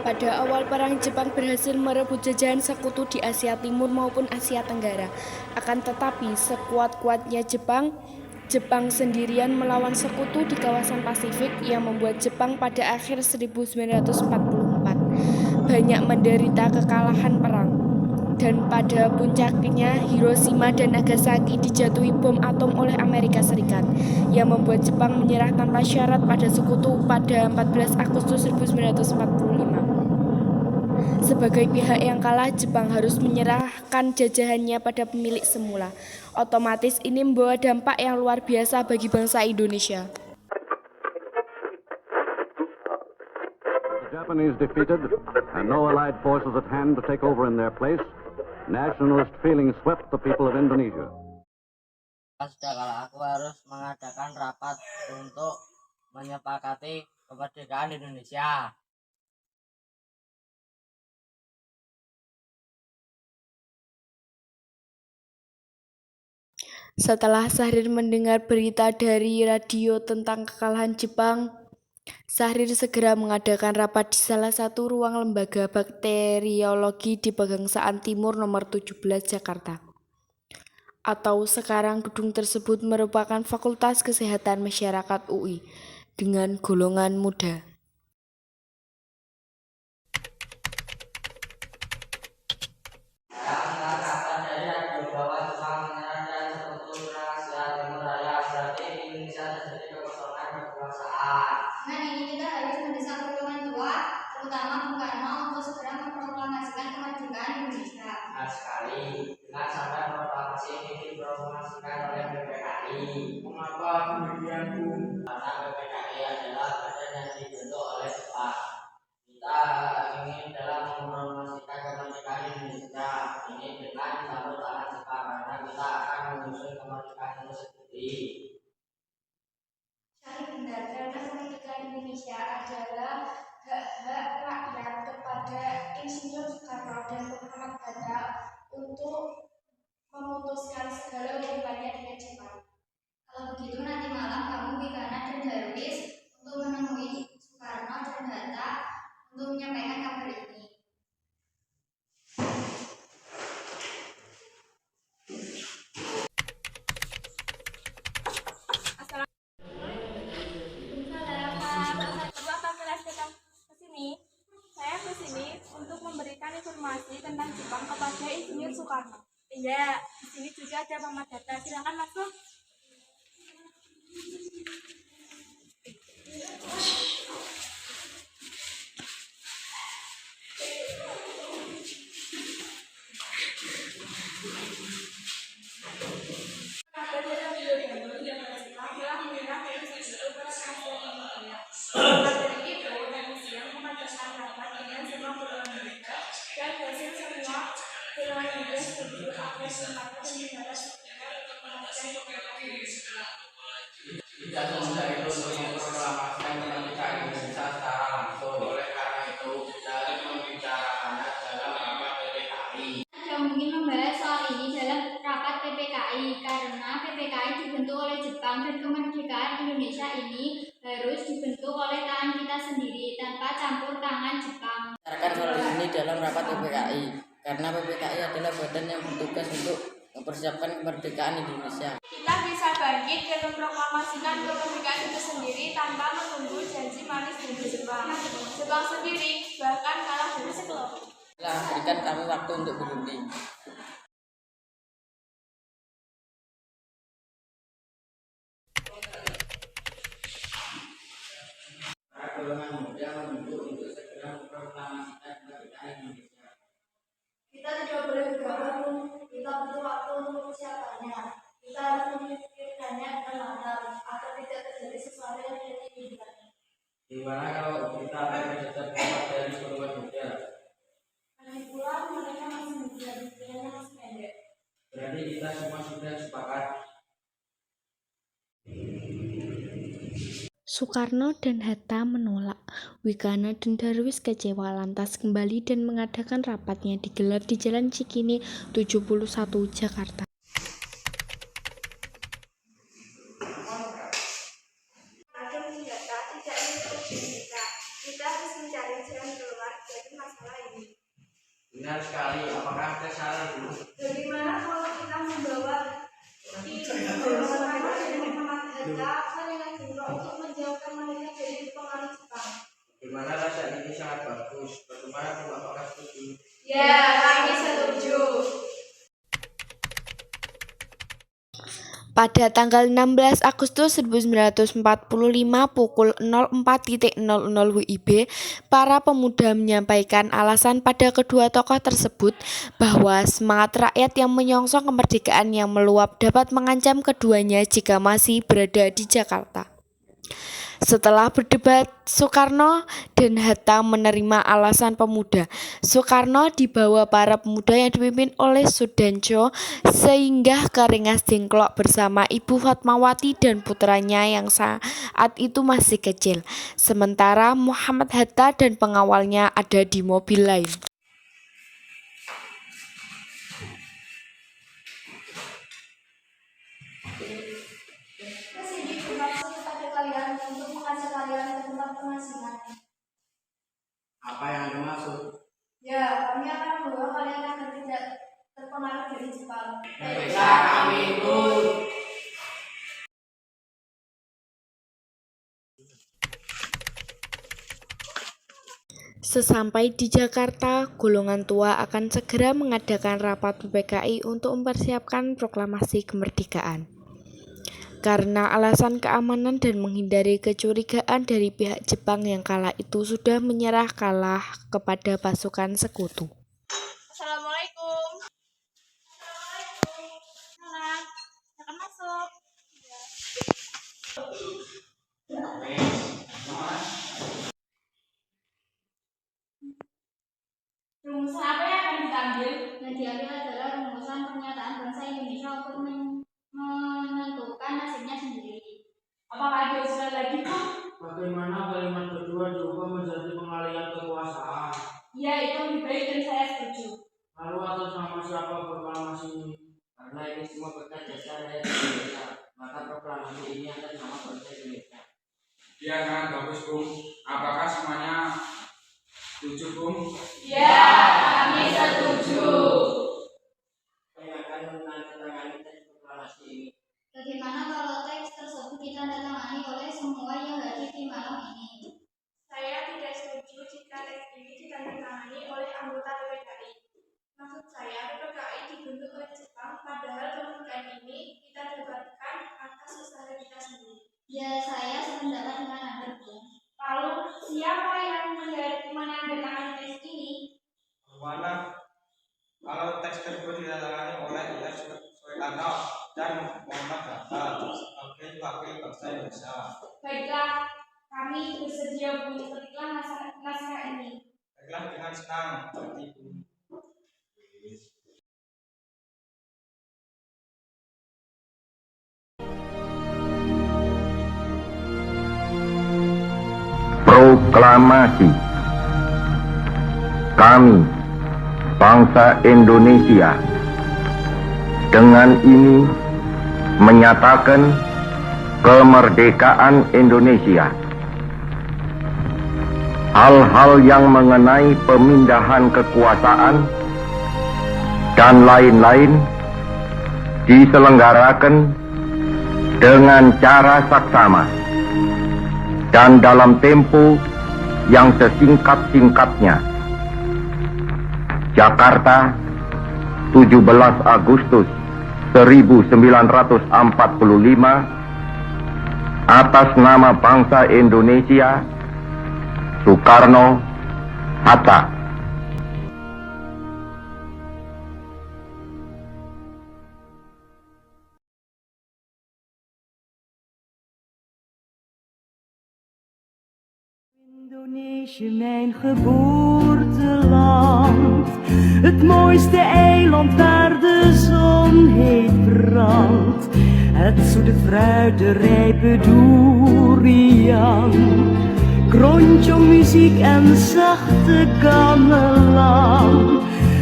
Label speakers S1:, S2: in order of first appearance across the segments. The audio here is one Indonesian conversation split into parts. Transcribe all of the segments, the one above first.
S1: Pada awal perang, Jepang berhasil merebut jajahan sekutu di Asia Timur maupun Asia Tenggara. Akan tetapi, sekuat-kuatnya Jepang sendirian melawan sekutu di kawasan Pasifik yang membuat Jepang pada akhir 1944 banyak menderita kekalahan perang. Dan pada puncaknya, Hiroshima dan Nagasaki dijatuhi bom atom oleh Amerika Serikat yang membuat Jepang menyerah tanpa syarat pada sekutu pada 14 Agustus 1945. Sebagai pihak yang kalah, Jepang harus menyerahkan jajahannya pada pemilik semula. Otomatis ini membawa dampak yang luar biasa bagi bangsa Indonesia.
S2: The Japanese defeated and no allied forces at hand to take over in their place, nationalist feeling swept the people of Indonesia.
S3: Sudah aku harus mengadakan rapat untuk menyepakati kemerdekaan Indonesia.
S1: Setelah Syahrir mendengar berita dari radio tentang kekalahan Jepang, Syahrir segera mengadakan rapat di salah satu ruang lembaga bakteriologi di Pegangsaan Timur nomor 17 Jakarta. Atau sekarang gedung tersebut merupakan Fakultas Kesehatan Masyarakat UI dengan golongan muda.
S4: Dengan ini kita harus mendesak golongan tua, terutama Bung Karno, untuk segera memproklamasikan kemerdekaan Indonesia.
S3: Benar sekali. Dengan sampai proklamasi ini diproklamasikan oleh BPKI. Mengapa demikian, Bung? Karena BPKI adalah badan yang dibentuk oleh Jepang. Kita ingin dalam memproklamasikan kemerdekaan Indonesia ini dengan campur tangan Jepang, karena kita akan menyusun kemerdekaan itu sendiri.
S4: Syahrir benar, karena kemerdekaan Indonesia adalah hak-hak rakyat kepada Insinyur Soekarno dan Muhammad Hatta untuk memutuskan segala hubungannya dengan Jepang. Kalau begitu nanti malam kamu Wikana dan Darwis untuk menemui Soekarno dan Hatta untuk menyampaikan kabar ini.
S5: Saya kesini untuk memberikan informasi tentang Jepang kepada Insinyur Soekarno. Iya, di sini juga ada Muhammad Hatta. Silakan masuk.
S3: Tidak semudah itu untuk memproklamasikan kemerdekaan Indonesia secara langsung. Oleh karena itu, kita harus membicarakannya dalam rapat PPKI.
S4: Tidak mungkin membahas soal ini dalam rapat PPKI karena PPKI dibentuk oleh Jepang dan kemerdekaan Indonesia ini harus dibentuk oleh tangan kita sendiri tanpa campur tangan Jepang.
S3: Bicarakan soal ini dalam rapat PPKI karena PPKI adalah badan yang bertugas untuk mempersiapkan kemerdekaan Indonesia.
S5: Kita bisa bangkit dan memproklamasikan kemerdekaan itu sendiri tanpa menunggu janji manis dari Jepang. Jepang sendiri bahkan kalah dari sekelompok.
S3: Berikan kami waktu untuk berunding. Para golongan muda menuntut untuk segera memproklamasikan kemerdekaan Indonesia.
S4: Kita tidak boleh bergabung, kita butuh waktu untuk persiapannya. Kita harus memikirkannya dengan matang agar tidak terjadi sesuatu yang tidak diinginkan.
S3: Gimana kalau kita akan tetap keluar dari golongan muda?
S4: Lagi pula mereka masih muda, pikirannya masih pendek.
S3: Berarti kita semua sudah sepakat.
S1: Soekarno dan Hatta menolak. Wikana dan Darwis kecewa lantas kembali dan mengadakan rapatnya digelar di Jalan Cikini 71 Jakarta.
S4: Makin Hatta tidak ingin terus kita harus mencari jalan keluar dari
S3: Benar sekali. Apakah ada saran, Bu?
S4: Bagaimana kalau kita membawa Muhammad Hatta untuk menjauhkan mereka dari pengaruh Jepang?
S3: Bagaimana rasa ini sangat bagus. Bagaimana Bu, apakah setuju?
S5: Ya, kami setuju.
S1: Pada tanggal 16 Agustus 1945 pukul 04.00 WIB, para pemuda menyampaikan alasan pada kedua tokoh tersebut bahwa semangat rakyat yang menyongsong kemerdekaan yang meluap dapat mengancam keduanya jika masih berada di Jakarta. Setelah berdebat, Soekarno dan Hatta menerima alasan pemuda. Soekarno dibawa para pemuda yang dipimpin oleh Sudarjo sehingga ke Rengas Dengklok bersama Ibu Fatmawati dan putranya yang saat itu masih kecil. Sementara Muhammad Hatta dan pengawalnya ada di mobil lain.
S4: Kesini bermaksud kepada kalian untuk mengajak kalian ke tempat pengasihan.
S3: Apa yang Anda maksud?
S4: Ya, kami akan membawa kalian agar tidak terpengaruh dari Jepang.
S3: Baiklah, kami ikut.
S1: Sesampai di Jakarta, golongan tua akan segera mengadakan rapat PPKI untuk mempersiapkan proklamasi kemerdekaan. Karena alasan keamanan dan menghindari kecurigaan dari pihak Jepang yang kala itu sudah menyerah kalah kepada pasukan sekutu.
S5: Assalamualaikum. Nah, silakan masuk. Rumusan apa yang akan diambil?
S4: Yang diambil adalah rumusan pernyataan bangsa Indonesia untuk menentukan nasibnya sendiri.
S5: Apakah ada usulan lagi, Bu?
S3: Bagaimana kalimat kedua diubah menjadi pengalihan kekuasaan?
S5: Ya, itu lebih baik dan saya setuju.
S3: Lalu atas nama siapa proklamasi ini? Karena ini semua berkat jasa rakyat Indonesia, maka proklamasi ini atas nama bangsa Indonesia.
S6: Ya kan, bagus Bung. Apakah semuanya setuju Bung?
S5: Ya, kami setuju.
S3: Saya akan menandatangani teks proklamasi ini.
S4: Bagaimana kalau teks tersebut ditandatangani oleh semua yang hadir di malam ini?
S5: Saya tidak setuju jika teks ini ditandatangani oleh anggota PPKI. Maksud saya, PPKI dibentuk oleh Jepang, padahal kemerdekaan ini kita dapatkan atas usaha kita sendiri.
S4: Ya, saya sependapat dengan Anda, Bung.
S5: Lalu, siapa yang menandatangani teks ini?
S6: Bagaimana kalau teks tersebut ditandatangani oleh Soekarno dan Muhammad Hatta sebagai wakil bangsa Indonesia?
S5: Baiklah, kami bersedia, Bu. Ketiklah naskah ini.
S6: Baiklah, dengan senang hati Bung.
S7: Proklamasi. Kami, bangsa Indonesia, dengan ini menyatakan kemerdekaan Indonesia. Hal-hal yang mengenai pemindahan kekuasaan dan lain-lain diselenggarakan dengan cara saksama dan dalam tempo yang sesingkat-singkatnya. Jakarta, 17 Agustus 1945, atas nama bangsa Indonesia, Soekarno Hatta.
S8: Indonesië, mijn geboorteland, het mooiste eiland waar de zon heet brandt, het zoete fruit, de rijpe durian, krontjongmuziek en zachte gamelan,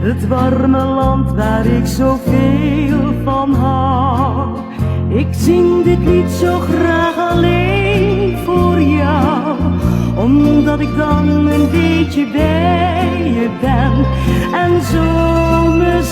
S8: het warme land waar ik zoveel van hou. Ik zing dit lied zo graag alleen voor jou, omdat ik dan een beetje bij je ben en zomer